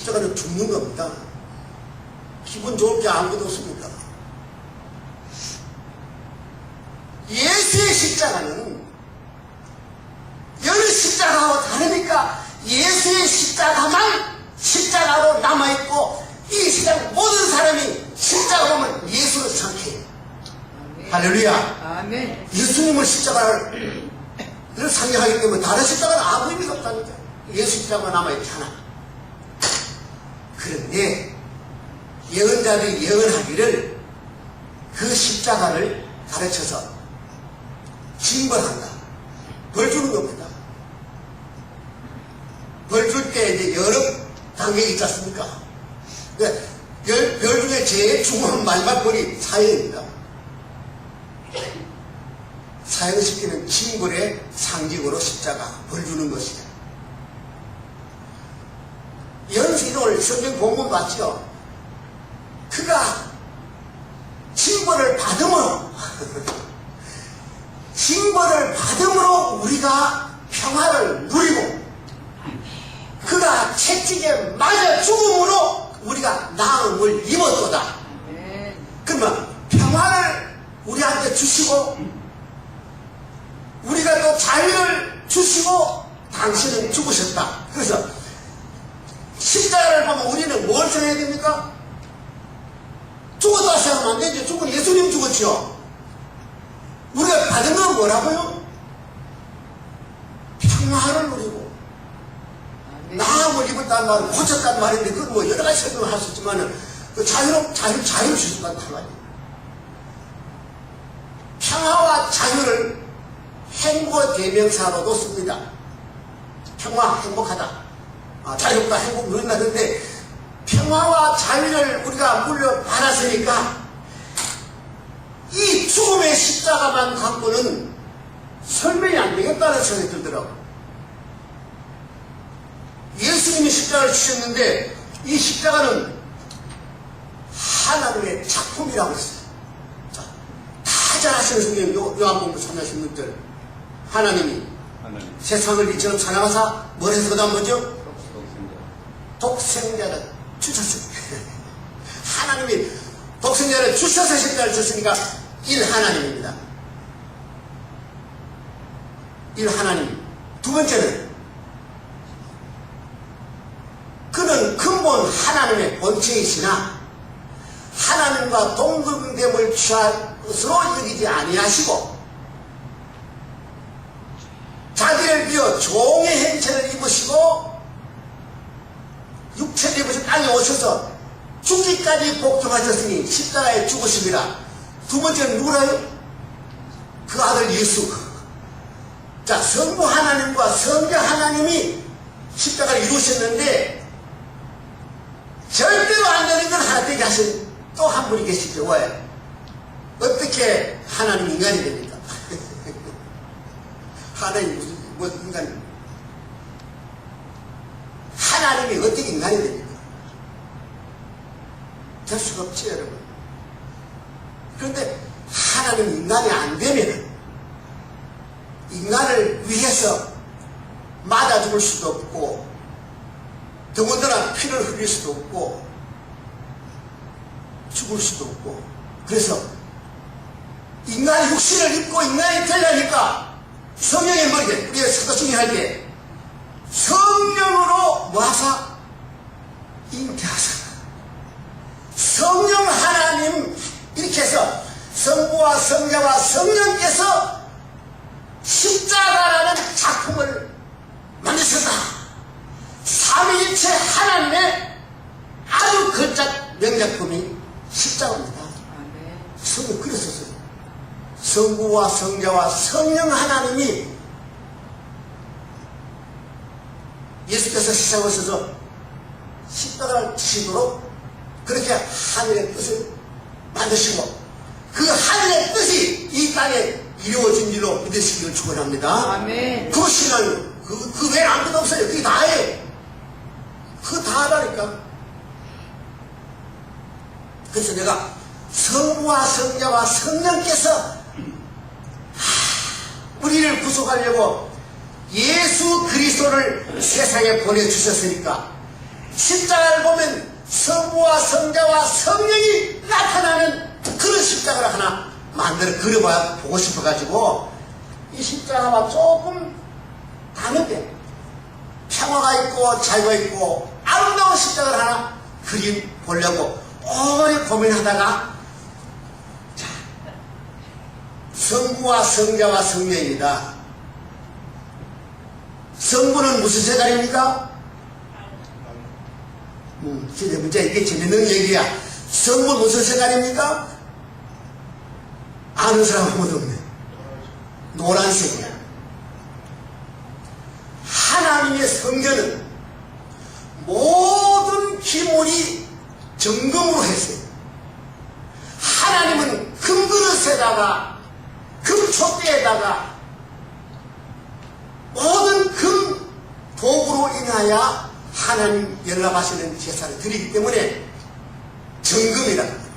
십자가는 죽는 겁니다. 기분 좋을 게 아무것도 없습니다. 예수의 십자가는 여러 십자가와 다르니까 예수의 십자가만 십자가로 남아있고 이 세상 모든 사람이 십자가 보면 예수를 생각해요. 할렐루야. 아멘. 예수님을 십자가를 상징하기 때문에 다른 십자가는 아무 의미가 없다니까. 예수 십자가가 남아있잖아. 그런데 예언자들이 예언하기를 그 십자가를 가르쳐서 징벌한다. 벌 주는 겁니다. 벌 줄 때 이제 여러 단계가 있지 않습니까? 벌 중에 제일 중요한 마지막 벌이 사형입니다. 사형시키는 징벌의 상징으로 십자가 벌 주는 것이에요. 연신을 성경 본문 봤죠? 그가 징벌을 받음으로 징벌을 받음으로 우리가 평화를 누리고 그가 채찍에 맞아 죽음으로 우리가 나음을 입었도다. 그러면 평화를 우리한테 주시고 우리가 또 자유를 주시고 당신은 죽으셨다. 그래서 십자가를 보면 우리는 뭘 생각해야 됩니까? 죽었다 생각하면 안 되죠. 죽은 예수님 죽었죠. 우리가 받은 건 뭐라고요? 평화를 누리고 나음을 입었다는 말은 고쳤다는 말인데 그건 뭐 여러 가지 설명을 할 수 있지만은 그 자유를 주셨다는 말이에요. 평화와 자유를 행복 대명사로도 씁니다. 평화, 행복하다. 자유롭다, 행복 누린다는데 평화와 자유를 우리가 물려받았으니까 이 죽음의 십자가만 갖고는 설명이 안 되겠다는 생각이 들더라고요. 예수님이 십자가를 주셨는데 이 십자가는 하나님의 작품이라고 했어요. 자, 다 잘 아시는 성경 요한복음 3장 16절 하나님이 세상을 이처럼 사랑하사 뭘 해서 그다음 뭐죠? 독생자를 주셨습니다. 하나님이 독생자를 주셔서 십자가를 줬으니까 일하나님입니다. 일하나님. 두 번째는 그는 근본 하나님의 본체이시나 하나님과 동등됨을 취할 것으로 여기지 아니하시고 자기를 비어 종의 행체를 입으시고 육체를 입으시고 땅에 오셔서 죽기까지 복종하셨으니 십자가에 죽으십니다. 두 번째는 누구라요? 그 아들 예수. 자, 성부 하나님과 성자 하나님이 십자가를 이루셨는데 절대로 안 되는 건 하나 되게 하신 또 한 분이 계시죠. 왜? 어떻게 하나님 인간이 됩니까? 하나님 무슨 인간입니까? 하나님이 어떻게 인간이 됩니까? 될 수가 없지, 여러분. 그런데 하나님 인간이 안 되면 인간을 위해서 맞아 죽을 수도 없고 더군다나 피를 흘릴 수도 없고 죽을 수도 없고 그래서 인간이 육신을 입고 인간이 되려니까 성령의 머리에 우리가 사도행전 할 때 성령으로 모아서 잉태하사 성령 하나님 이렇게 해서 성부와 성자와 성령께서 십자가라는 작품을 만드셨다. 삼위일체 하나님의 아주 걸작 명작품이 십자가입니다. 성경 그랬었어요. 성부와 성자와 성령 하나님이 예수께서 세상에 오셔서 십자가를 지시도록 그렇게 하늘의 뜻을 만드시고 그 하늘의 뜻이 이 땅에 이루어진 줄로 믿으시기를 축원합니다. 아멘. 그 신앙 그 외에 아무것도 없어요. 그게 다예요. 그거 다 하라니까. 그래서 내가 성부와 성자와 성령께서 우리를 구속하려고 예수 그리스도를 세상에 보내주셨으니까 십자가를 보면 성부와 성자와 성령이 나타나는 그런 십자가를 하나 만들어 그려봐 보고 싶어가지고 이 십자가와 조금 다른데 평화가 있고 자유가 있고 아름다운 십자가를 하나 그림 보려고 오래 고민하다가 자, 성부와 성자와 성령이다. 성부는 무슨 색깔입니까? 진짜 문제 이게 재밌는 얘기야. 성부는 무슨 색깔입니까? 아는 사람 아무도 없네. 노란색이야. 하나님의 성전은 모든 기물이 정금으로 했어요. 하나님은 금그릇에다가 금촛대에다가 모든 금 도구로 인하여 하나님 연락하시는 제사를 드리기 때문에 정금이라 합니다.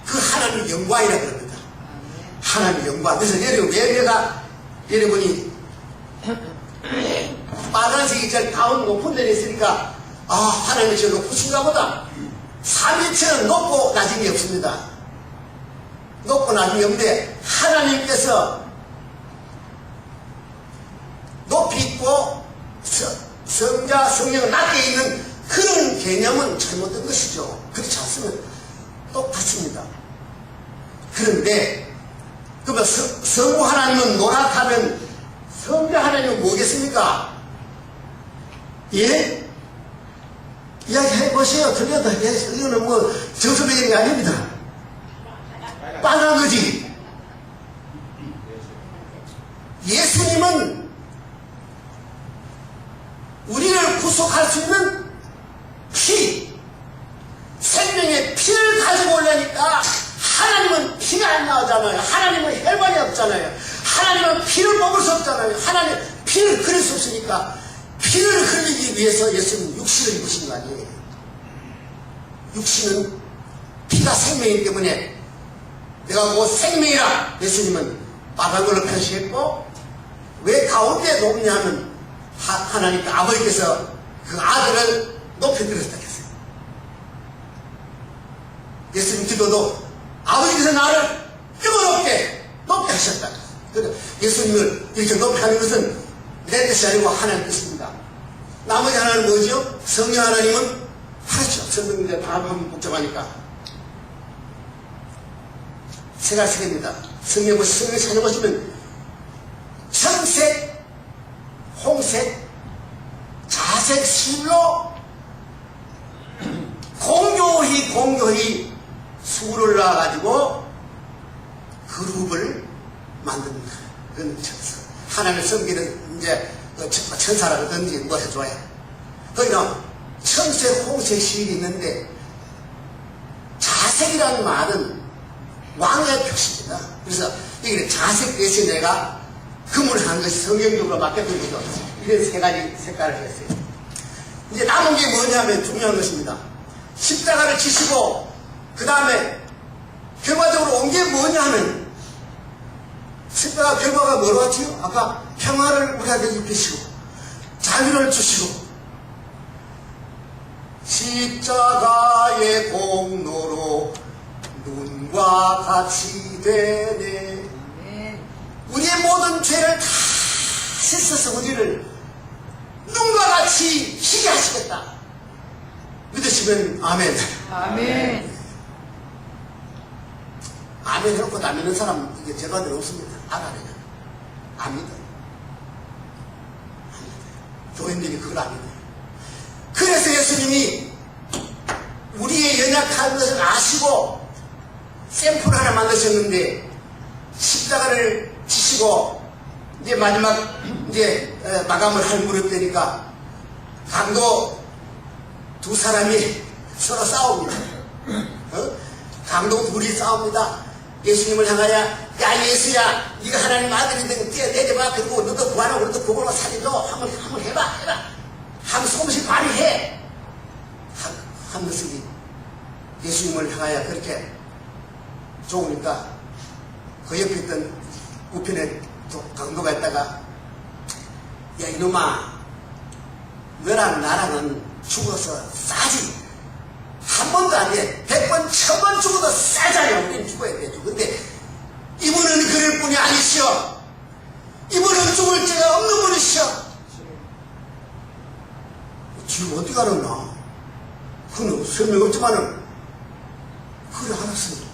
그 하나님 영광이라 그럽니다. 하나님 영광. 그래서 여러분이 빨간색이 제일 가운 높은 데에 있으니까 아 하나님이 제일 높으신가 보다. 삼위체는 높고 낮음이 없습니다. 높고 낮음이 없는데 하나님께서 높이 있고 성자 성령은 낮게 있는 그런 개념은 잘못된 것이죠. 그렇지 않으면 똑같습니다. 그런데 그러면 성부 하나님은 노랗다면 성자 하나님은 뭐겠습니까? 예? 이야기해 보세요. 틀려도 이거는 뭐 정서적인 게 아닙니다. 빨간 거지. 예수님은 우리를 구속할 수 있는 피, 생명의 피를 가지고 오려니까 하나님은 피가 안 나오잖아요. 하나님은 혈관이 없잖아요. 하나님은 피를 먹을 수 없잖아요. 하나님 피를 그릴 수 없으니까 피를 흘리기 위해서 예수님은 육신을 입으신 거 아니에요. 육신은 피가 생명이기 때문에 내가 그 생명이라 예수님은 빨간 걸로 표시했고 왜 가운데 높냐 하면 하나님 아버지께서 그 아들을 높이 들었다 했어요. 예수님 기도도 아버지께서 나를 높게 하셨다. 예수님을 이렇게 높게 하는 것은 내 뜻이 아니고 하나님 뜻입니다. 나머지 하나는 뭐죠? 성령 하나님은 하죠. 성령인데 다음 복잡하니까 세가 세개입니다. 성령 찾아보시면 청색, 홍색, 자색, 술로 공교히 술을 놔가지고 그룹을 만듭니다. 그건 천사. 하나님을 섬기는 이제 천사라든지 뭐 해줘야. 거기는 청색, 홍색 시일이 있는데 자색이라는 말은 왕의 표시입니다. 그래서 이게 자색 대신 내가 금을 한 것이 성경적으로 맡겼던 거죠. 이런 세 가지 색깔을 했어요. 이제 남은 게 뭐냐면 중요한 것입니다. 십자가를 지시고 그 다음에 결과적으로 온 게 뭐냐 하면 십자가 결과가 뭐로 왔지요? 아까 평화를 우리한테 입히시고 자유를 주시고 십자가의 공로로 눈과 같이 되네. 우리의 모든 죄를 다 씻어서 우리를 눈과 같이 희게 하시겠다. 믿으시면 아멘. 아멘. 아멘 해놓고 안 믿는 사람 이게 제가들 없습니다. 알아내요. 안 믿어요. 교인들이 그걸 안 믿어요. 그래서 예수님이 우리의 연약한 것을 아시고 샘플 하나 만드셨는데 십자가를 지시고 이제 마지막 이제 마감을 할 무렵 되니까 강도 두 사람이 서로 싸웁니다. 강도 둘이 싸웁니다. 예수님을 향하여 야 예수야 네가 하나님 아들이든 뛰어내려봐. 그리고 너도 구하라고 너도 그걸로 살려줘. 한번 해봐. 한번 조금씩 발휘해. 한 것이 예수님을 향하여 그렇게 좋으니까 그 옆에 있던 우편에 강도가 있다가 야 이놈아 너랑 나랑은 죽어서 싸지. 한 번도 안 돼. 100번, 1000번 죽어도 싸잖아요. 우리는 죽어야 되죠. 근데 이분은 그럴 분이 아니시여. 이분은 죽을 죄가 없는 분이시여. 지금 어디 가려나? 그는 설명 없지만은 그래 알았습니다.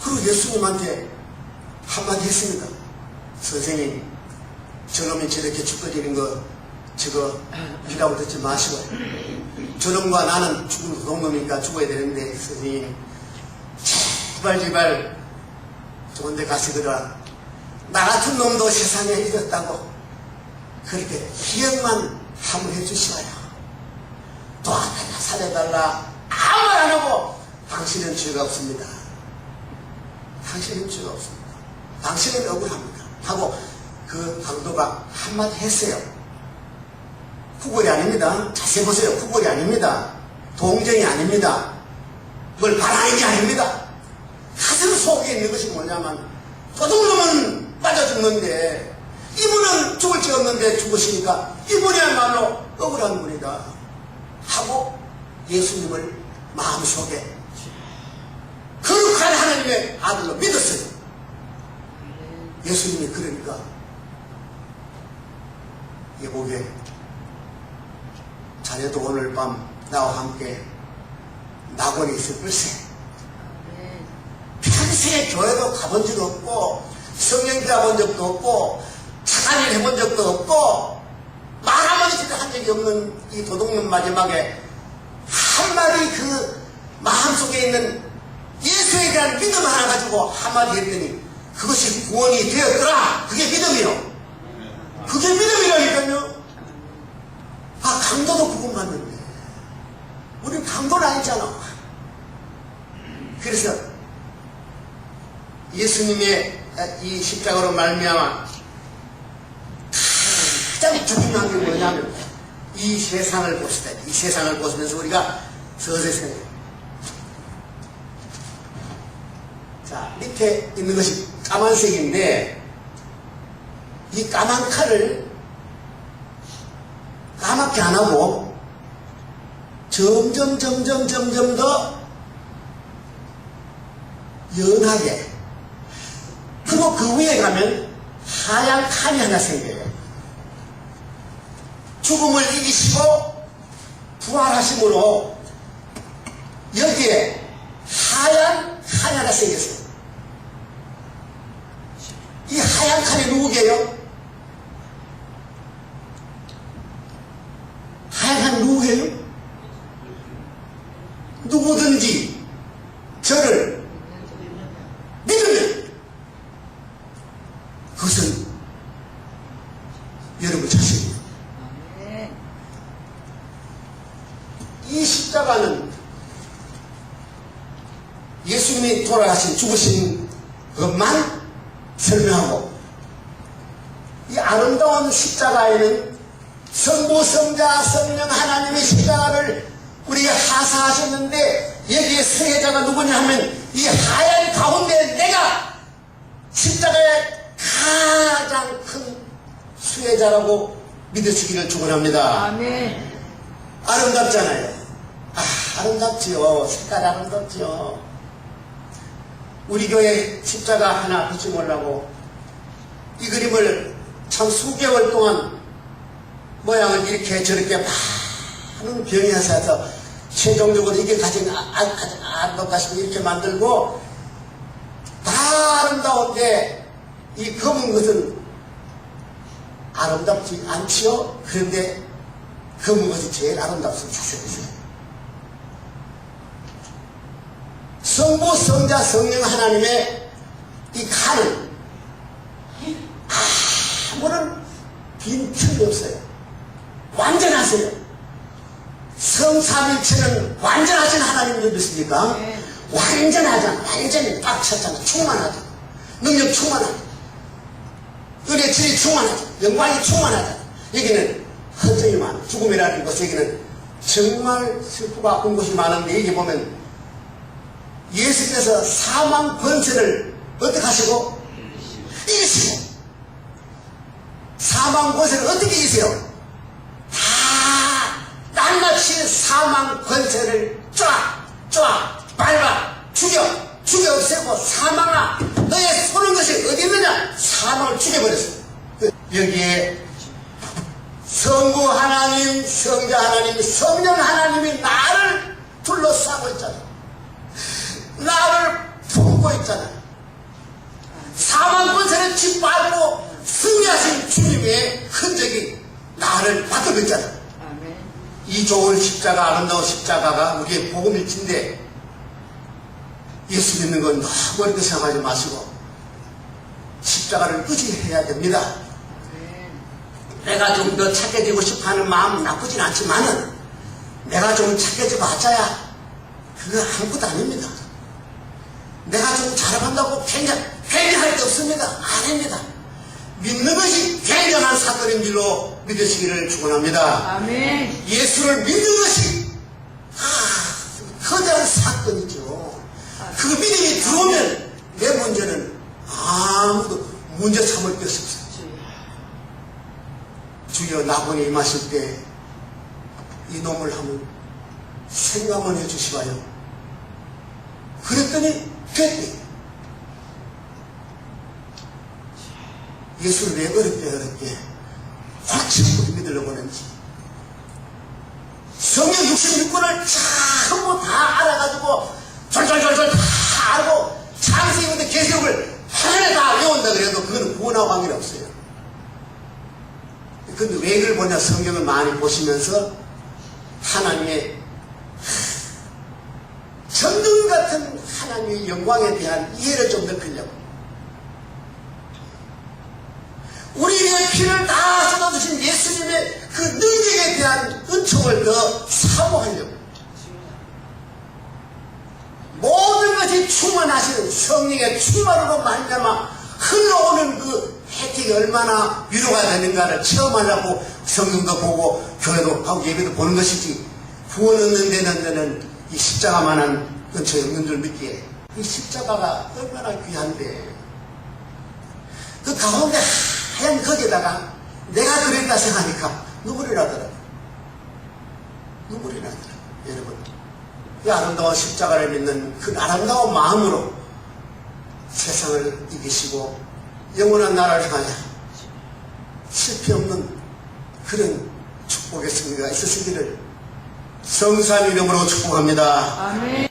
그리고 예수님한테 한마디 했습니다. 선생님, 저놈이 저렇게 죽어지는 거 저거 비라고 듣지 마시고, 저놈과 나는 죽은 동놈이니까 죽어야 되는데 선생님 제발 좋은 데 가시더라. 나 같은 놈도 세상에 잊었다고 그렇게 기억만 한번 해주시어요. 도와달라 살려달라 아무 말 안 하고 당신은 죄가 없습니다. 당신은 죄가 없습니다. 당신은 억울합니다 하고 그 강도가 한마디 했어요. 구걸이 아닙니다. 자세히 보세요. 구걸이 아닙니다. 동정이 아닙니다. 뭘 바라는 게 아닙니다. 가슴 속에 있는 것이 뭐냐면 도둑놈은 빠져 죽는데 이분은 죽을 죄 없는데 죽으시니까 이분이야말로 억울한 분이다 하고 예수님을 마음속에 거룩한 하나님의 아들로 믿었어요. 예수님이 그러니까 여보게 자네도 오늘 밤 나와 함께 낙원에 있을 글쎄. 평생에 교회도 가본 적도 없고 성령 가본 적도 없고 착한 일 해본 적도 없고 말 한마디도 한 적이 없는 이 도둑놈 마지막에 한마디 그 마음속에 있는 예수에 대한 믿음 하나 가지고 한마디 했더니 그것이 구원이 되었더라. 그게 믿음이요. 그게 믿음이라니까요. 아, 강도도 구원받는데 우린 강도는 아니잖아. 그래서 예수님의 이 십자가로 말미암아 가장 중요한 게 뭐냐면 이 세상을 봅시다. 이 세상을 보시면서 우리가 서서히 생각해요. 자, 밑에 있는 것이 까만색인데 이 까만 칼을 까맣게 안 하고 점점 더 연하게, 그리고 그 위에 가면 하얀 칼이 하나 생겨요. 죽음을 이기시고 부활하심으로 여기에 하얀 칼이 하나 생겼어요. 이 하얀 칼이 누구게요? 하얀 칼이 누구게요? 누구든지 저를 믿으면 그것은 여러분 자신이에요. 이 십자가는 예수님이 돌아가신 죽으신 것만 설명하고, 이 아름다운 십자가에는 성부, 성자, 성령 하나님의 십자가를 우리가 하사하셨는데 여기에 수혜자가 누구냐 하면 이 하얀 가운데 내가 십자가의 가장 큰 수혜자라고 믿으시기를 축원합니다. 아멘. 아름답잖아요. 아, 아름답지요. 색깔 아름답지요. 우리 교회 십자가 하나 붙여보려고 이 그림을 참 수개월 동안 모양을 이렇게 저렇게 많은 병이어서 최종적으로 이게 가진 아름답다 싶으면 이렇게 만들고 다 아름다운데 이 검은 것은 아름답지 않지요? 그런데 검은 것이 제일 아름답습니다. 성부, 성자, 성령 하나님의 이 칼은 아무런 빈틈이 없어요. 완전하세요. 성삼일체는 완전하신 하나님을 믿습니까? 네. 완전하잖아. 완전히 꽉 찼잖아. 충만하죠. 능력 충만하죠. 은혜 질이 충만하죠. 영광이 충만하죠. 여기는 헌정이 많아. 죽음이라는 곳, 여기는 정말 슬프고 아픈 곳이 많은데 여기 보면 예수께서 사망 권세를 어떻게 하시고? 이기시고. 사망 권세를 어떻게 이기세요? 사망 권세를 쫙 밟아 죽여 없애고 사망아 너의 쏘는 것이 어디 있느냐 사망을 죽여버렸어. 여기에 성부 하나님, 성자 하나님, 성령 하나님이 나를 둘러싸고 있잖아. 나를 품고 있잖아. 사망 권세를 짓밟고 승리하신 주님의 흔적이 나를 받고 있잖아. 이 좋은 십자가, 아름다운 십자가가 우리의 복음일진데 예수 믿는 건 너무 어렵게 생각하지 마시고 십자가를 의지해야 됩니다. 내가 좀 더 착해지고 싶어하는 마음은 나쁘진 않지만은 내가 좀 착해지고 하자야 그거 아무것도 아닙니다. 내가 좀 잘한다고 굉장할 게 없습니다. 아닙니다. 믿는 것이 굉장한 사건인 줄로 믿으시기를 축원합니다. 아멘. 예수를 믿는 것이 거대한 사건이죠. 그 믿음이 들어오면 내 문제는 아무도 문제 삼을 게 없어요. 주여 나본에 임하실 때 이 놈을 한번 생각만 해주시봐요. 그랬더니 됐대. 예수를 왜 어렵게 확실히 믿으려고 하는지 성경 66권을 전부 다 알아가지고 졸졸졸졸 다 알고 창세기부터 계시록을 하나에 다 외운다 그래도 그거는 구원하고 관계가 없어요. 근데 왜 이걸 보냐 성경을 많이 보시면서 하나님의 정금 같은 하나님의 영광에 대한 이해를 좀 넓히려고 우리의 피를 다 쏟아주신 예수님의 그 능력에 대한 은총을 더 사모하려고 모든 것이 충만하시는 성령의 충만으로 말미암아 흘러오는 그 혜택이 얼마나 위로가 되는가를 체험하려고 성경도 보고 교회도 하고 예배도 보는 것이지 구원 얻는 데는 이 십자가만한 근처에 없는 줄 믿기에 이 십자가가 얼마나 귀한데 그 가운데 하얀 거기에다가 내가 그랬다 생각하니까 눈물이 나더라고요. 눈물이 나더라고요. 여러분 이 아름다운 십자가를 믿는 그 아름다운 마음으로 세상을 이기시고 영원한 나라를 향하여 실패 없는 그런 축복의 승리가 있으시기를 성삼 이름으로 축복합니다. 아멘.